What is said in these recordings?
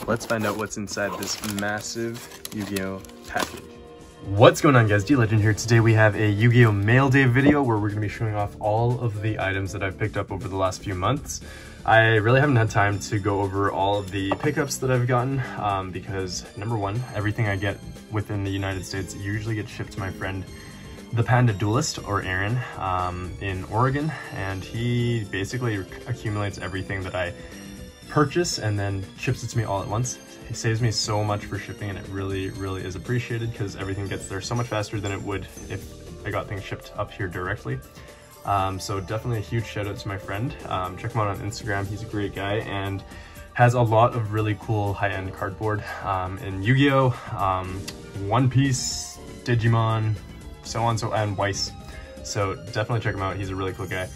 Let's find out what's inside this massive Yu-Gi-Oh package. What's going on, guys? DLegend here. Today we have a Yugioh Mailday video where we're going to be showing off all of the items that I've picked up over the last few months. I really haven't had time to go over all of the pickups that I've gotten because number one, everything I get within the United States usually gets shipped to my friend, the Panda Duelist, or Aaron, in Oregon, and he basically accumulates everything that I purchase and then ships it to me all at once. It saves me so much for shipping, and it really, really is appreciated because everything gets there so much faster than it would if I got things shipped up here directly. So definitely a huge shout out to my friend. Check him out on Instagram. He's a great guy and has a lot of really cool high-end cardboard in Yu-Gi-Oh, One Piece, Digimon, so on, and Weiss. So definitely check him out. He's a really cool guy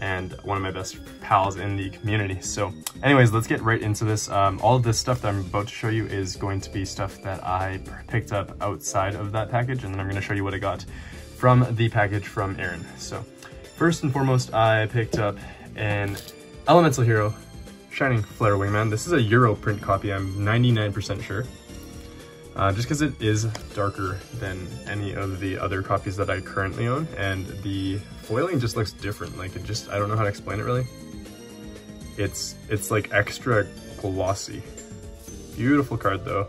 and one of my best pals in the community. So anyways, let's get right into this. All of this stuff that I'm about to show you is going to be stuff that I picked up outside of that package, and then I'm going to show you what I got from the package from Aaron. So first and foremost, I picked up an Elemental Hero Shining Flare Wingman. This is a Euro print copy, I'm 99% sure. Just because it is darker than any of the other copies that I currently own, and the foiling just looks different. Like, it just, I don't know how to explain it really. It's like extra glossy. Beautiful card though.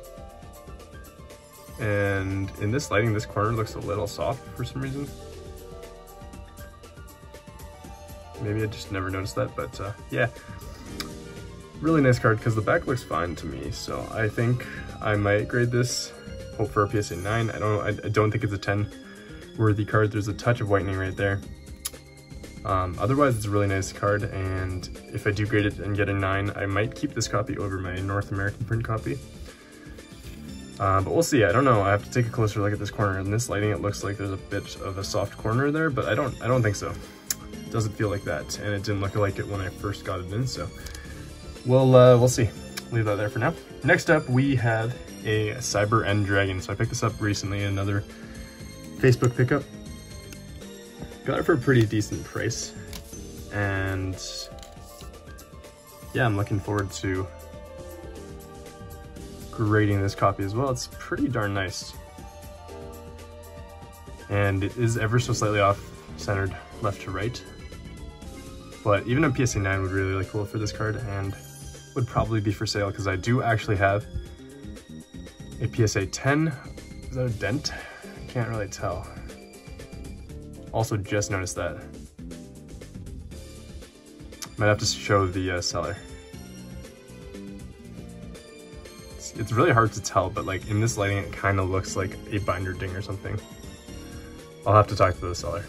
And in this lighting, this corner looks a little soft for some reason. Maybe I just never noticed that, but yeah. Really nice card because the back looks fine to me, so I think I might grade this, hope for a PSA 9. I don't think it's a 10 worthy card. There's a touch of whitening right there. Otherwise, it's a really nice card, and if I do grade it and get a 9, I might keep this copy over my North American print copy. But we'll see. I don't know. I have to take a closer look at this corner. In this lighting, it looks like there's a bit of a soft corner there, but I don't think so. It doesn't feel like that, and it didn't look like it when I first got it in, so we'll see. Leave that there for now. Next up, we have a Cyber End Dragon. So I picked this up recently, another Facebook pickup. Got it for a pretty decent price, and yeah, I'm looking forward to grading this copy as well. It's pretty darn nice, and it is ever so slightly off centered left to right, but even a PSA 9 would be really cool for this card, and would probably be for sale because I do actually have a PSA 10. Is that a dent? I can't really tell. Also just noticed that. Might have to show the seller. It's really hard to tell, but like in this lighting, it kind of looks like a binder ding or something. I'll have to talk to the seller.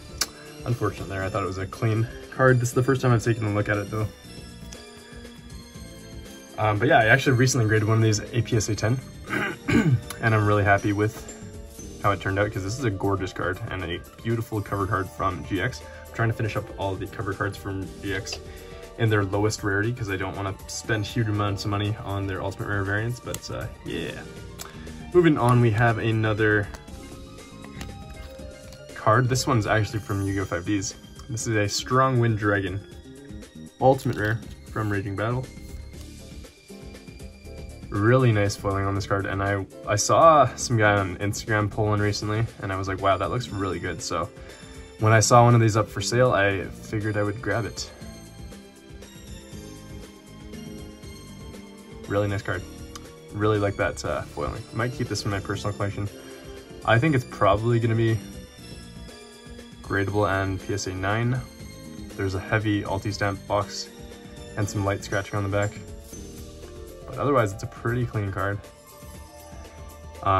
Unfortunate there, I thought it was a clean card. This is the first time I've taken a look at it though. But yeah, I actually recently graded one of these a PSA 10, and I'm really happy with how it turned out because this is a gorgeous card and a beautiful cover card from GX. I'm trying to finish up all the cover cards from GX in their lowest rarity because I don't want to spend huge amounts of money on their ultimate rare variants, but yeah. Moving on, we have another card. This one's actually from Yu-Gi-Oh! 5Ds. This is a Strong Wind Dragon ultimate rare from Raging Battle. Really nice foiling on this card, and I saw some guy on Instagram pull one recently, and I was like, wow, that looks really good. So when I saw one of these up for sale, I figured I would grab it. Really nice card. Really like that foiling. Might keep this in my personal collection. I think it's probably going to be gradable and PSA 9. There's a heavy Alti-stamp box and some light scratching on the back. But otherwise, it's a pretty clean card.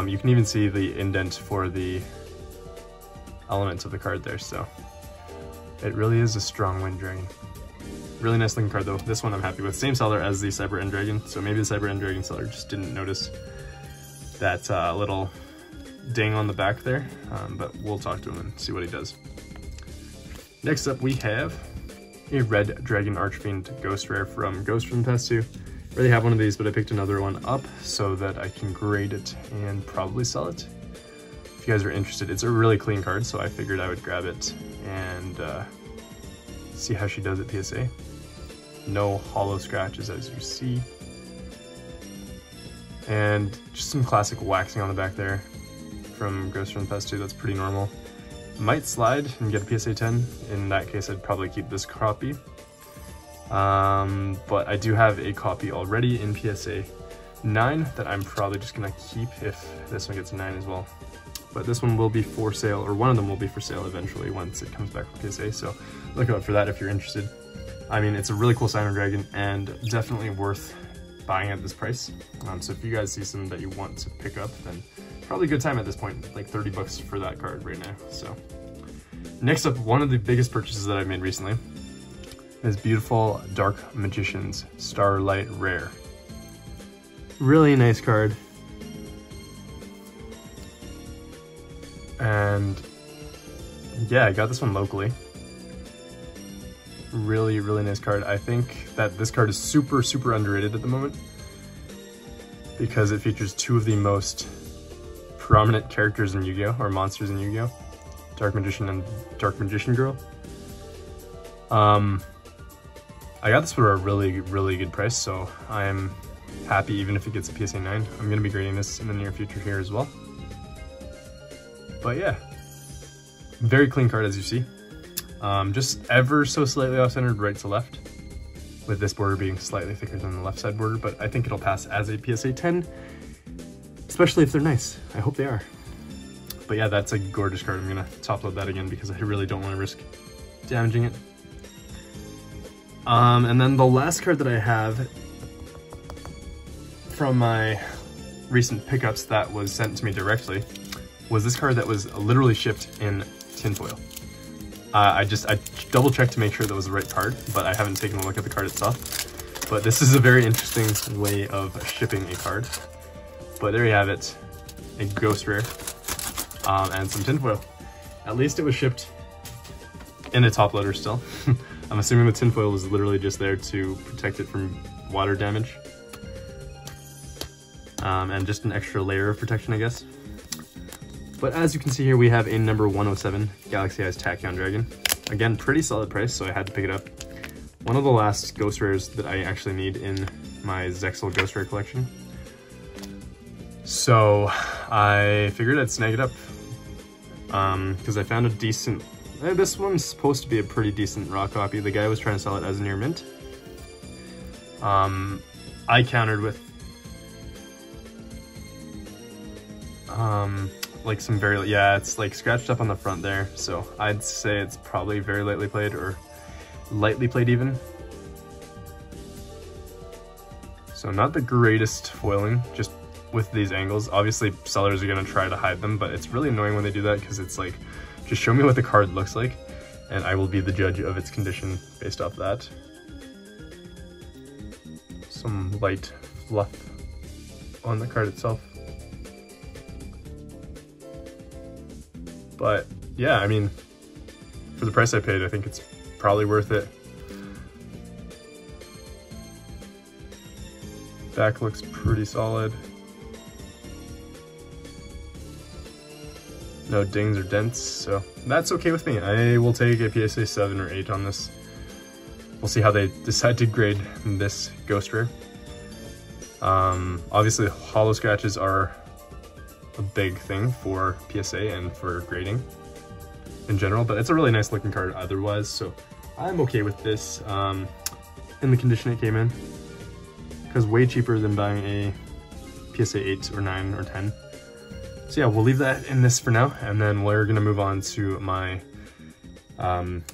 You can even see the indent for the elements of the card there, so it really is a Strong Wind Dragon. Really nice looking card though. This one I'm happy with. Same seller as the Cyber End Dragon, so maybe the Cyber End Dragon seller just didn't notice that little ding on the back there, but we'll talk to him and see what he does. Next up, we have a Red Dragon Archfiend Ghost Rare from Ghost from the past two. I already have one of these, but I picked another one up so that I can grade it and probably sell it. If you guys are interested, it's a really clean card, so I figured I would grab it and see how she does at PSA. No hollow scratches, as you see. And just some classic waxing on the back there from Ghost Run Fest 2, that's pretty normal. Might slide and get a PSA 10. In that case, I'd probably keep this copy. But I do have a copy already in PSA 9 that I'm probably just gonna keep if this one gets a 9 as well. But this one will be for sale, or one of them will be for sale eventually once it comes back from PSA, so look out for that if you're interested. I mean, it's a really cool Cyber Dragon and definitely worth buying at this price. So if you guys see some that you want to pick up, then probably a good time at this point, like 30 bucks for that card right now. So next up, one of the biggest purchases that I've made recently is beautiful Dark Magician's Starlight Rare. Really nice card. And yeah, I got this one locally. Really, really nice card. I think that this card is super, super underrated at the moment because it features two of the most prominent characters in Yu-Gi-Oh! Or monsters in Yu-Gi-Oh! Dark Magician and Dark Magician Girl. I got this for a really, really good price, so I'm happy even if it gets a PSA 9. I'm going to be grading this in the near future here as well. But yeah, very clean card as you see. Just ever so slightly off-centered right to left, with this border being slightly thicker than the left side border, but I think it'll pass as a PSA 10, especially if they're nice. I hope they are. But yeah, that's a gorgeous card. I'm gonna top load that again because I really don't want to risk damaging it. And then the last card that I have from my recent pickups that was sent to me directly was this card that was literally shipped in tinfoil. I double checked to make sure that was the right card, but I haven't taken a look at the card itself. But this is a very interesting way of shipping a card. But there you have it, a ghost rare, and some tinfoil. At least it was shipped in a top loader still. I'm assuming the tinfoil was literally just there to protect it from water damage. And just an extra layer of protection, I guess. But as you can see here, we have a number 107 Galaxy Eyes Tachyon Dragon. Again, pretty solid price, so I had to pick it up. One of the last ghost rares that I actually need in my Zexal ghost rare collection. So I figured I'd snag it up because I found a decent, this one's supposed to be a pretty decent raw copy. The guy was trying to sell it as near mint. I countered with like some very, yeah, it's like scratched up on the front there, so I'd say it's probably very lightly played or lightly played even. So not the greatest foiling, just with these angles. Obviously sellers are gonna try to hide them, but it's really annoying when they do that because it's like, just show me what the card looks like and I will be the judge of its condition based off that. Some light fluff on the card itself. But yeah, I mean, for the price I paid, I think it's probably worth it. Back looks pretty solid. No dings or dents, so that's okay with me. I will take a PSA 7 or 8 on this. We'll see how they decide to grade this ghost rare. Obviously, hollow scratches are a big thing for PSA and for grading in general, but it's a really nice looking card otherwise, so I'm okay with this in the condition it came in, because way cheaper than buying a PSA 8 or 9 or 10. So yeah, we'll leave that in this for now, and then we're gonna move on to my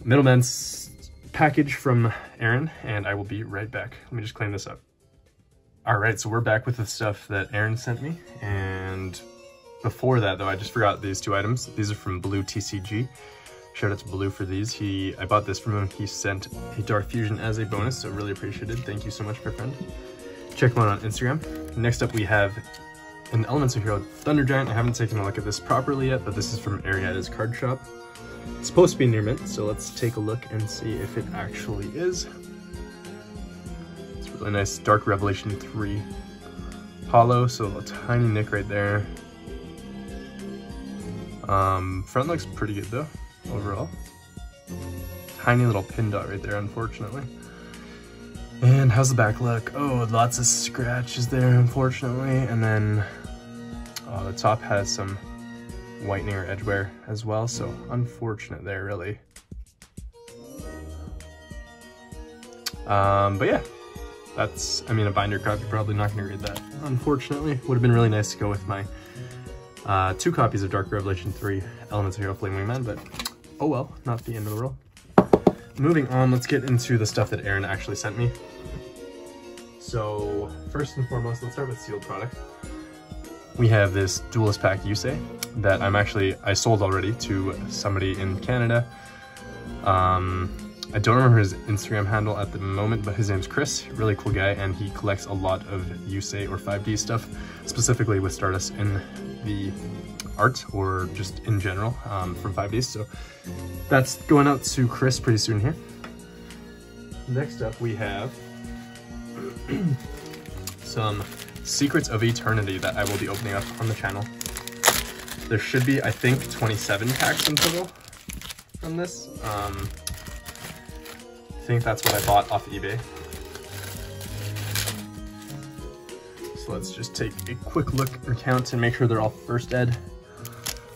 middleman's package from Aaron, and I will be right back. Let me just clean this up. All right, so we're back with the stuff that Aaron sent me, and before that though, I just forgot these two items. These are from Blue TCG. Shout out to Blue for these. I bought this from him. He sent a Dark Fusion as a bonus, so really appreciated. Thank you so much, my friend. Check him out on Instagram. Next up we have an Elemental Hero Thunder Giant. I haven't taken a look at this properly yet, but this is from Ariada's card shop. It's supposed to be near mint, so let's take a look and see if it actually is. It's really nice. Dark Revelation 3 hollow, so a tiny nick right there. Front looks pretty good though, overall. Tiny little pin dot right there, unfortunately. And how's the back look? Oh, lots of scratches there, unfortunately. And then the top has some whitening or edge wear as well, so unfortunate there, really. But yeah, that's, I mean, a binder copy, probably not gonna read that, unfortunately. Would have been really nice to go with my 2 copies of Dark Revelation 3 Elements of Hero Flame Wingman, but oh well, not the end of the world. Moving on, let's get into the stuff that Aaron actually sent me. So first and foremost, let's start with sealed product. We have this Duelist Pack Yusei that I sold already to somebody in Canada. I don't remember his Instagram handle at the moment, but his name's Chris, really cool guy, and he collects a lot of Yusei or 5D stuff, specifically with Stardust in the art or just in general from 5Ds. So that's going out to Chris pretty soon here. Next up we have some Secrets of Eternity that I will be opening up on the channel. There should be, I think, 27 packs in total from this. I think that's what I bought off eBay. So let's just take a quick look and count and make sure they're all first ed.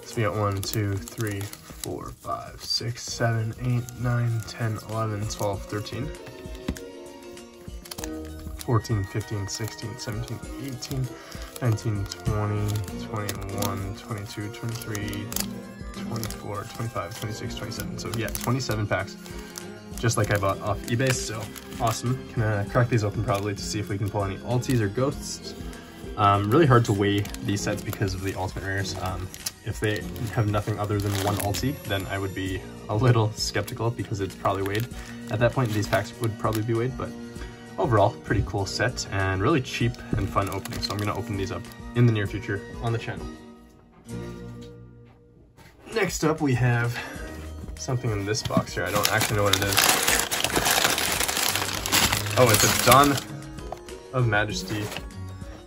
So we got 1, 2, 3, 4, 5, 6, 7, 8, 9, 10, 11, 12, 13. 14, 15, 16, 17, 18, 19, 20, 21, 22, 23, 24, 25, 26, 27. So yeah, 27 packs, just like I bought off eBay, so awesome. Gonna crack these open probably to see if we can pull any alties or ghosts. Really hard to weigh these sets because of the ultimate rares. If they have nothing other than one ulti, then I would be a little skeptical because it's probably weighed. At that point, these packs would probably be weighed, but overall, pretty cool set and really cheap and fun opening. So I'm gonna open these up in the near future on the channel. Next up, we have something in this box here. I don't actually know what it is. Oh, it's a Dawn of Majesty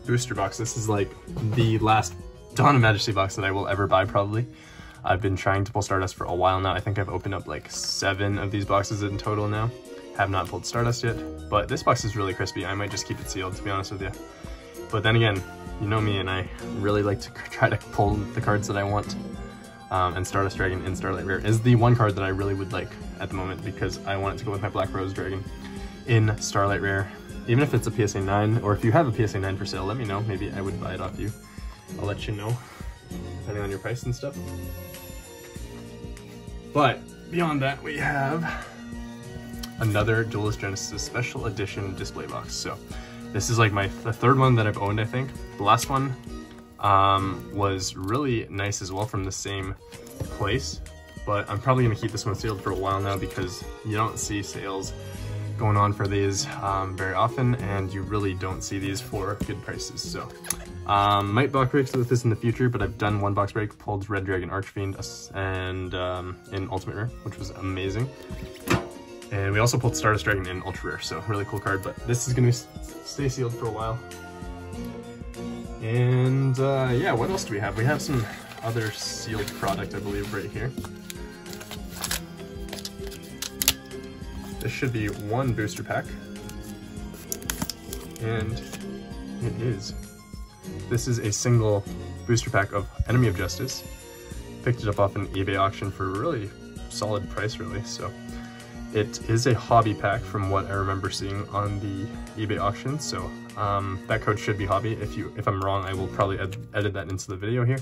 booster box. This is like the last Dawn of Majesty box that I will ever buy, probably. I've been trying to pull Stardust for a while now. I think I've opened up like 7 of these boxes in total now. Have not pulled Stardust yet, but this box is really crispy. I might just keep it sealed, to be honest with you. But then again, you know me, and I really like to try to pull the cards that I want. And Stardust Dragon in Starlight Rare is the one card that I really would like at the moment, because I want it to go with my Black Rose Dragon in Starlight Rare. Even if it's a PSA 9, or if you have a PSA 9 for sale, let me know. Maybe I would buy it off you. I'll let you know, depending on your price and stuff. But beyond that, we have another Duelist Genesis Special Edition display box. So this is like the 3rd one that I've owned, I think. The last one was really nice as well from the same place, but I'm probably gonna keep this one sealed for a while now because you don't see sales going on for these very often, and you really don't see these for good prices. So might box breaks with this in the future, but I've done 1 box break, pulled Red Dragon Archfiend and in Ultimate Rare, which was amazing. And we also pulled Stardust Dragon in Ultra Rare, so really cool card, but this is gonna stay sealed for a while. And yeah, what else do we have? We have some other sealed product, I believe, right here. This should be 1 booster pack. And it is. This is a single booster pack of Enemy of Justice. Picked it up off an eBay auction for a really solid price, really, so. It is a hobby pack from what I remember seeing on the eBay auction, so that code should be hobby. If I'm wrong, I will probably edit that into the video here.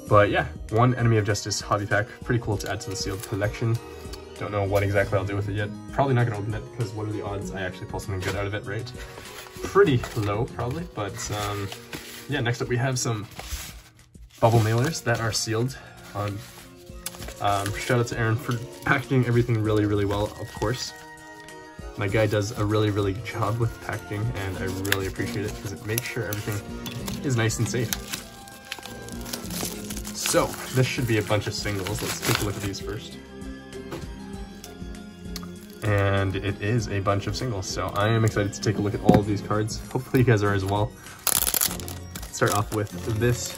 But yeah, 1 Enemy of Justice hobby pack, pretty cool to add to the sealed collection. Don't know what exactly I'll do with it yet. Probably not gonna open it because what are the odds I actually pull something good out of it, right? Pretty low, probably, but yeah, next up we have some bubble mailers that are sealed on. Shout out to Aaron for packaging everything really, really well, of course. My guy does a really, really good job with packaging, and I really appreciate it because it makes sure everything is nice and safe. So, this should be a bunch of singles. Let's take a look at these first. And it is a bunch of singles, so I am excited to take a look at all of these cards. Hopefully you guys are as well. Start off with this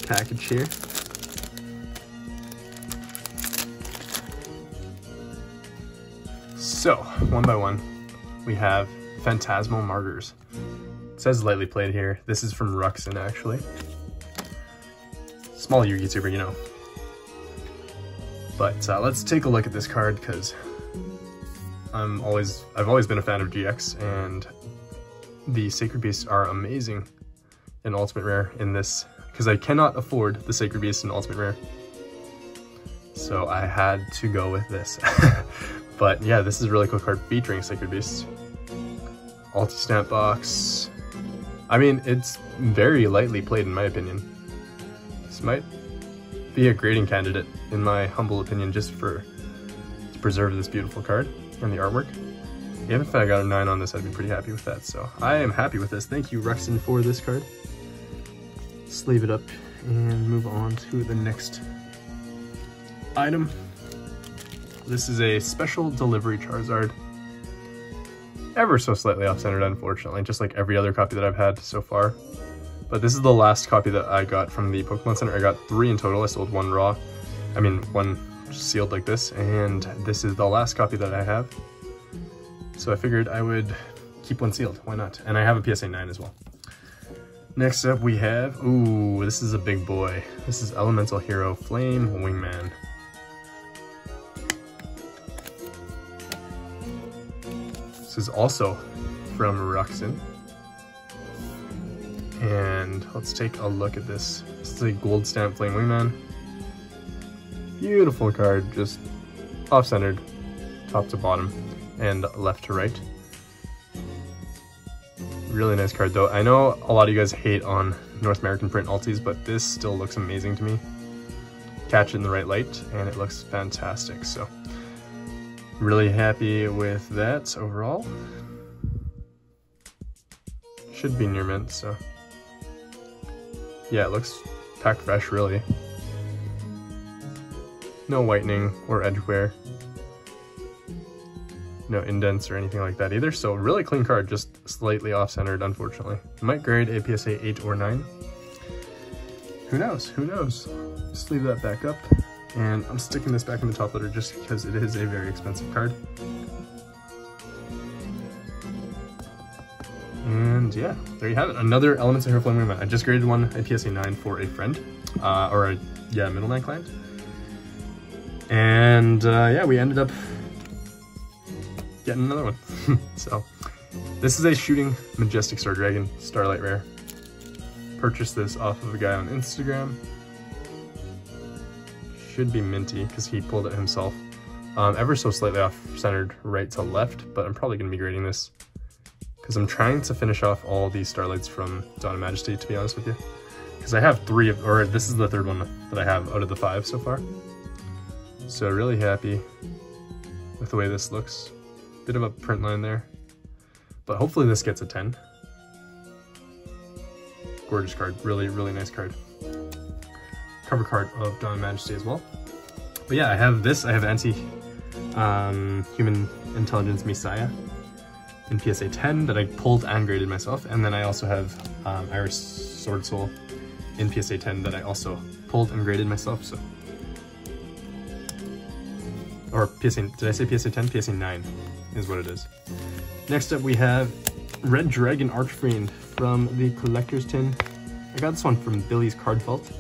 package here. So, one by one, we have Phantasmal Martyrs. It says lightly played here. This is from Ruxin, actually. Small Yu-Gi tuber, you know. But let's take a look at this card, because I've always been a fan of GX, and the Sacred Beasts are amazing in Ultimate Rare in this, because I cannot afford the Sacred Beasts in Ultimate Rare. So I had to go with this. But yeah, this is a really cool card featuring Sacred Beasts. Ulti-stamp box. I mean, it's very lightly played in my opinion. This might be a grading candidate in my humble opinion, just to preserve this beautiful card and the artwork. Even if I got a 9 on this, I'd be pretty happy with that. So I am happy with this. Thank you, Ruxin, for this card. Sleeve it up and move on to the next item. This is a special delivery Charizard. Ever so slightly off-centered, unfortunately, just like every other copy that I've had so far. But this is the last copy that I got from the Pokemon Center. I got 3 in total. I sold 1 raw. I mean, 1 sealed like this, and this is the last copy that I have. So I figured I would keep 1 sealed. Why not? And I have a PSA 9 as well. Next up we have, ooh, this is a big boy. This is Elemental Hero Flame Wingman. This is also from Ruxin. And let's take a look at this. This is a gold stamp Flame Wingman. Beautiful card, just off-centered, top to bottom, and left to right. Really nice card though. I know a lot of you guys hate on North American print ultis, but this still looks amazing to me. Catch it in the right light, and it looks fantastic. So really happy with that overall. Should be near mint, so yeah, it looks packed fresh really. No whitening or edge wear. No indents or anything like that either, so really clean card, just slightly off-centered unfortunately. Might grade a PSA 8 or 9. Who knows, who knows? Just leave that back up, and I'm sticking this back in the top loader just because it is a very expensive card. And yeah, there you have it, another Elements of Hero Flame Wingman. I just graded one a PSA 9 for a friend, or a, yeah, middleman client. And yeah, we ended up getting another one. So this is a Shooting Majestic Star Dragon Starlight Rare. Purchased this off of a guy on Instagram. Should be minty because he pulled it himself. Ever so slightly off-centered right to left, but I'm probably going to be grading this because I'm trying to finish off all these Starlights from Dawn of Majesty, to be honest with you. Because I have 3 of, or this is the 3rd one that I have out of the 5 so far. So really happy with the way this looks. Bit of a print line there, but hopefully this gets a 10. Gorgeous card, really, really nice card. Cover card of Dawn of Majesty as well. But yeah, I have this. I have Human Intelligence Messiah in PSA 10 that I pulled and graded myself, and then I also have Iris Sword Soul in PSA 10 that I also pulled and graded myself. So, or PSA, did I say PSA 10? PSA 9 is what it is. Next up we have Red Dragon Archfiend from the Collector's Tin. I got this one from Billy's Card Vault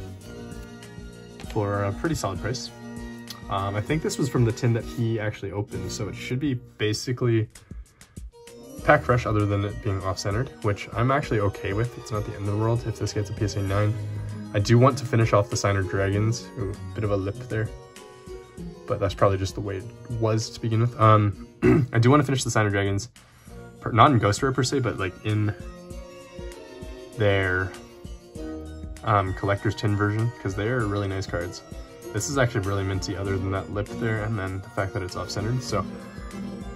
for a pretty solid price. I think this was from the tin that he actually opened, so it should be basically pack fresh other than it being off-centered, which I'm actually okay with. It's not the end of the world if this gets a PSA 9. I do want to finish off the Signer Dragons. Ooh, bit of a lip there, but that's probably just the way it was to begin with. I do want to finish the Signer Dragons, not in Ghost Rare per se, but like in their Collector's Tin version, because they're really nice cards. This is actually really minty other than that lip there, and then the fact that it's off-centered. So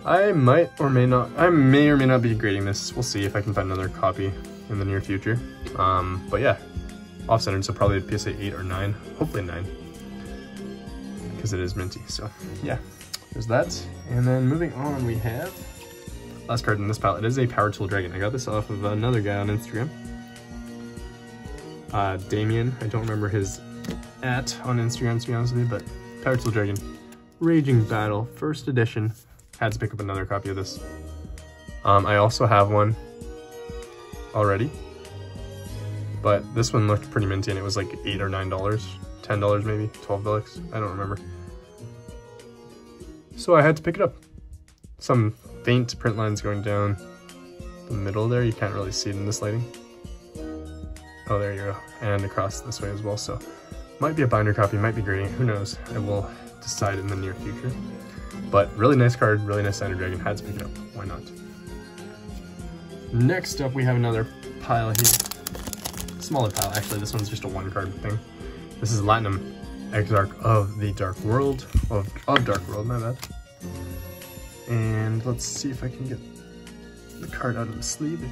I may or may not be grading this. We'll see if I can find another copy in the near future. But yeah, off-centered, so probably a PSA 8 or 9, hopefully 9. Because it is minty, so yeah, there's that. And then moving on, we have last card in this palette. It is a Power Tool Dragon. I got this off of another guy on Instagram, Damien. I don't remember his @ on Instagram, to be honest with you, but Power Tool Dragon, Raging Battle, 1st edition, Had to pick up another copy of this. I also have one already, but this one looked pretty minty and it was like $8 or $9, $10 maybe, $12, I don't remember. So I had to pick it up. Some faint print lines going down the middle there, you can't really see it in this lighting. Oh, there you go, and across this way as well, so might be a binder copy, might be grading, who knows, I will decide in the near future. But really nice card, really nice Standard Dragon, had to pick it up, why not? Next up we have another pile here, smaller pile, actually this one's just a one card thing. This is Latinum Exarch of the Dark World, of Dark World, my bad. And let's see if I can get the card out of the sleeve.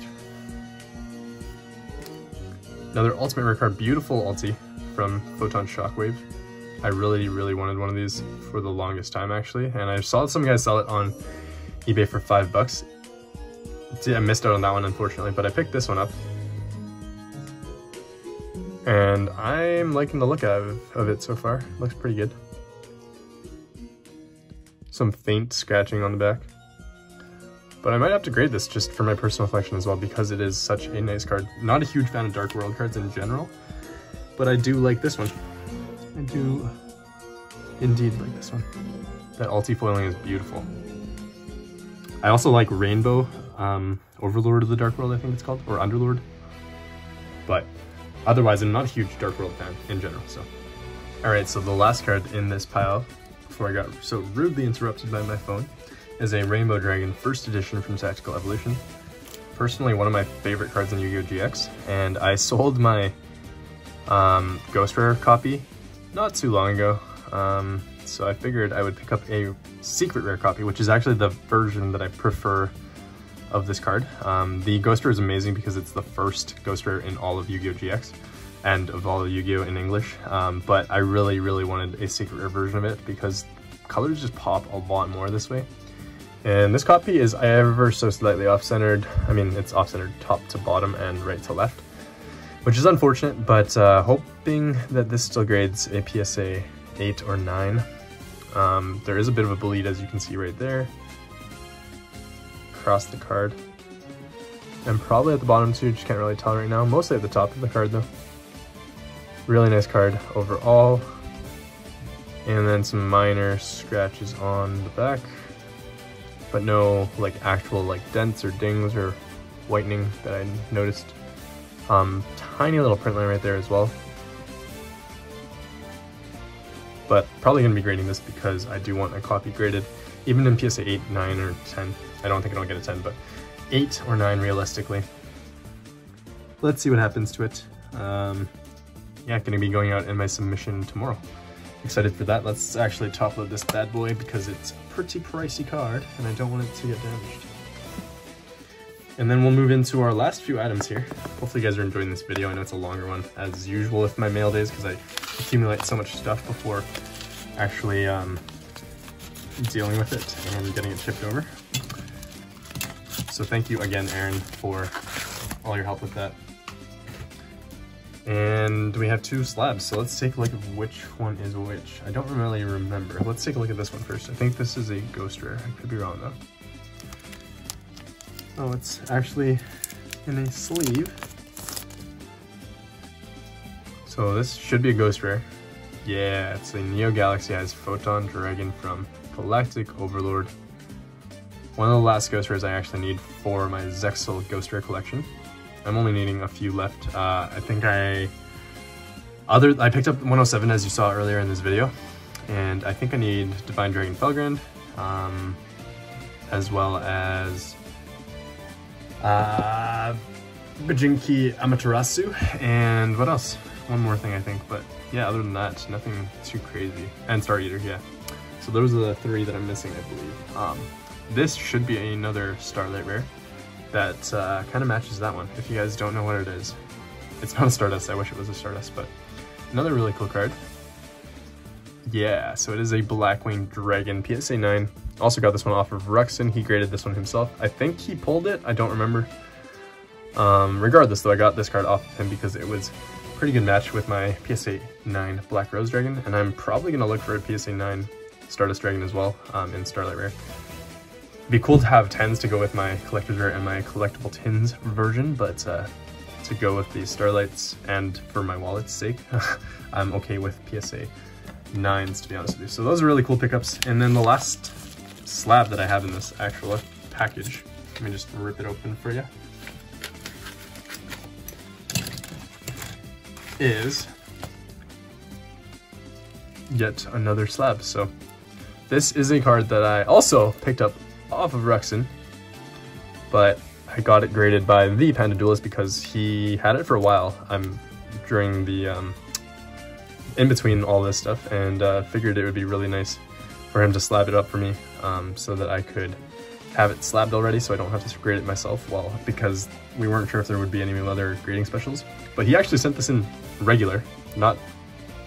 Another Ultimate Rare card, beautiful ulti from Photon Shockwave. I really wanted one of these for the longest time actually, and I saw some guys sell it on eBay for $5. See, I missed out on that one unfortunately, but I picked this one up. And I'm liking the look of it so far. Looks pretty good. Some faint scratching on the back. But I might have to grade this just for my personal collection as well because it is such a nice card. Not a huge fan of Dark World cards in general, but I do like this one. I do indeed like this one. That ulti foiling is beautiful. I also like Rainbow Overlord of the Dark World, I think it's called, or Underlord. But otherwise, I'm not a huge Dark World fan in general, so. Alright, so the last card in this pile, before I got so rudely interrupted by my phone, is a Rainbow Dragon First Edition from Tactical Evolution. Personally, one of my favorite cards in Yu-Gi-Oh! GX, and I sold my Ghost Rare copy not too long ago, so I figured I would pick up a Secret Rare copy, which is actually the version that I prefer of this card. The Ghost Rare is amazing because it's the first Ghost Rare in all of Yu-Gi-Oh! GX, and of all of Yu-Gi-Oh! In English, but I really wanted a Secret Rare version of it because colors just pop a lot more this way. And this copy is ever so slightly off-centered. I mean, it's off-centered top to bottom and right to left, which is unfortunate, but hoping that this still grades a PSA 8 or 9. There is a bit of a bleed, as you can see right there, across the card. And probably at the bottom too, just can't really tell right now. Mostly at the top of the card though. Really nice card overall. And then some minor scratches on the back, but no like actual like dents or dings or whitening that I noticed. Tiny little print line right there as well. But probably going to be grading this because I do want a copy graded, even in PSA 8, 9, or 10. I don't think it'll get a 10, but 8 or 9 realistically. Let's see what happens to it. Yeah, going to be going out in my submission tomorrow. Excited for that. Let's actually top load this bad boy because it's a pretty pricey card and I don't want it to get damaged. And then we'll move into our last few items here. Hopefully you guys are enjoying this video. I know it's a longer one as usual with my mail days because I accumulate so much stuff before actually dealing with it and getting it shipped over. So thank you again, Aaron, for all your help with that. And we have 2 slabs, so let's take a look at which one is which. I don't really remember. Let's take a look at this one first. I think this is a Ghost Rare. I could be wrong though. Oh, it's actually in a sleeve. So this should be a Ghost Rare. Yeah, it's a Neo Galaxy Eyes Photon Dragon from Galactic Overlord. One of the last Ghost Rares I actually need for my Zexal Ghost Rare collection. I'm only needing a few left. I think I picked up 107 as you saw earlier in this video, and I think I need Divine Dragon Felgrand, as well as Bajinki Amaterasu, and what else? One more thing I think, but yeah, other than that, nothing too crazy. And Star Eater, yeah. So those are the 3 that I'm missing, I believe. This should be another Starlight Rare that kind of matches that one, if you guys don't know what it is. It's not a Stardust, I wish it was a Stardust, but another really cool card. Yeah, so it is a Blackwing Dragon, PSA 9. Also got this one off of Ruxin, he graded this one himself. I think he pulled it, I don't remember. Regardless though, I got this card off of him because it was a pretty good match with my PSA 9 Black Rose Dragon, and I'm probably going to look for a PSA 9 Stardust Dragon as well in Starlight Rare. It'd be cool to have 10s to go with my collector's rare and my collectible tins version, but to go with the Starlights and for my wallet's sake, I'm okay with PSA 9s, to be honest with you. So those are really cool pickups. And then the last slab that I have in this actual package, let me just rip it open for you, is yet another slab. So this is a card that I also picked up off of Ruxin, but I got it graded by the Panda Duelist because he had it for a while. I'm during the in between all this stuff, and figured it would be really nice for him to slab it up for me, so that I could have it slabbed already, so I don't have to grade it myself. Well, because we weren't sure if there would be any other grading specials, but he actually sent this in regular, not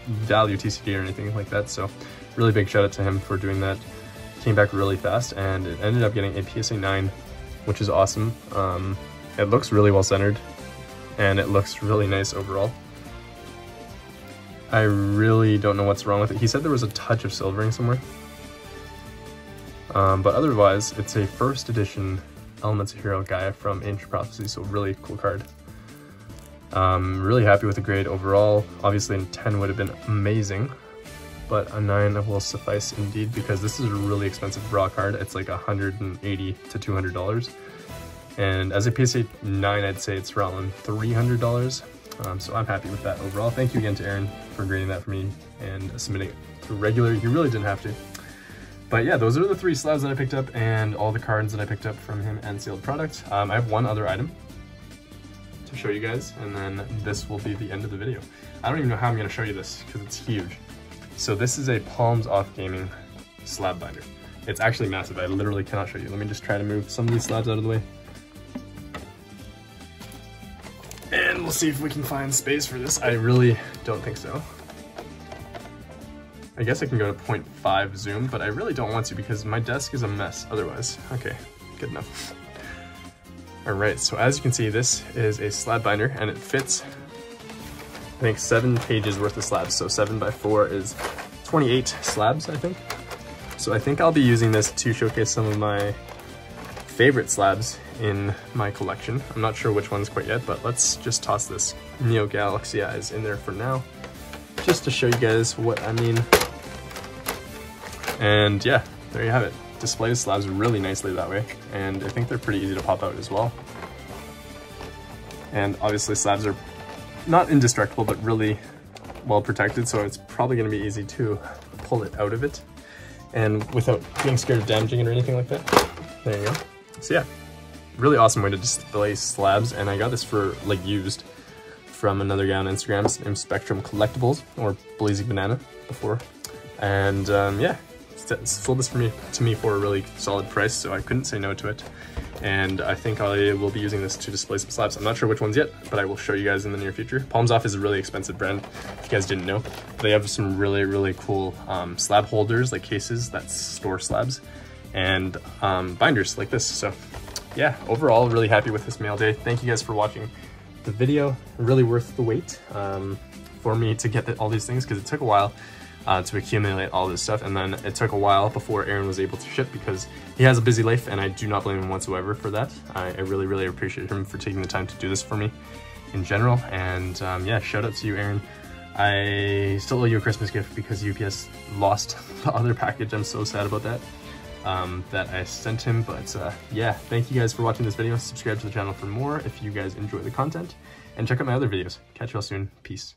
value TCD or anything like that. So really big shout out to him for doing that. Came back really fast, and it ended up getting a PSA 9, which is awesome. It looks really well centered, and it looks really nice overall. I really don't know what's wrong with it. He said there was a touch of silvering somewhere, but otherwise it's a first edition Elements of Hero Gaia from Ancient Prophecy, so really cool card. Really happy with the grade overall. Obviously a 10 would have been amazing, but a 9 will suffice indeed, because this is a really expensive raw card. It's like $180 to $200, and as a PSA 9, I'd say it's around $300. So I'm happy with that overall. Thank you again to Aaron for grading that for me and submitting it to regular. You really didn't have to. But yeah, those are the 3 slabs that I picked up and all the cards that I picked up from him and sealed product. I have one other item to show you guys, and then this will be the end of the video. I don't even know how I'm going to show you this because it's huge. So this is a Palms Off Gaming slab binder. It's actually massive. I literally cannot show you. Let me just try to move some of these slabs out of the way. And we'll see if we can find space for this. I really don't think so. I guess I can go to 0.5 zoom, but I really don't want to because my desk is a mess otherwise. Okay, good enough. All right, so as you can see, this is a slab binder, and it fits, I think, 7 pages worth of slabs. So 7 by 4 is 28 slabs, I think. So I think I'll be using this to showcase some of my favorite slabs in my collection. I'm not sure which ones quite yet, but let's just toss this Neo Galaxy Eyes in there for now, just to show you guys what I mean. And yeah, there you have it. Displays slabs really nicely that way, and I think they're pretty easy to pop out as well. And obviously slabs are not indestructible, but really well protected, so it's probably going to be easy to pull it out of it, and without being scared of damaging it or anything like that. There you go. So yeah, really awesome way to display slabs, and I got this for like used from another guy on Instagram named Spectrum Collectibles, or Blazy Banana before, and yeah, sold this to me for a really solid price, so I couldn't say no to it. And I think I will be using this to display some slabs. I'm not sure which ones yet, but I will show you guys in the near future. Palms Off is a really expensive brand, if you guys didn't know. They have some really, really cool slab holders, like cases that store slabs, and binders like this. So yeah, overall, really happy with this mail day. Thank you guys for watching the video. Really worth the wait for me to get all these things, because it took a while to accumulate all this stuff, and then it took a while before Aaron was able to ship because he has a busy life, and I do not blame him whatsoever for that. I really, really appreciate him for taking the time to do this for me in general, and yeah, shout out to you, Aaron. I still owe you a Christmas gift because UPS lost the other package. I'm so sad about that, that I sent him, but yeah, thank you guys for watching this video. Subscribe to the channel for more if you guys enjoy the content, and check out my other videos. Catch you all soon. Peace.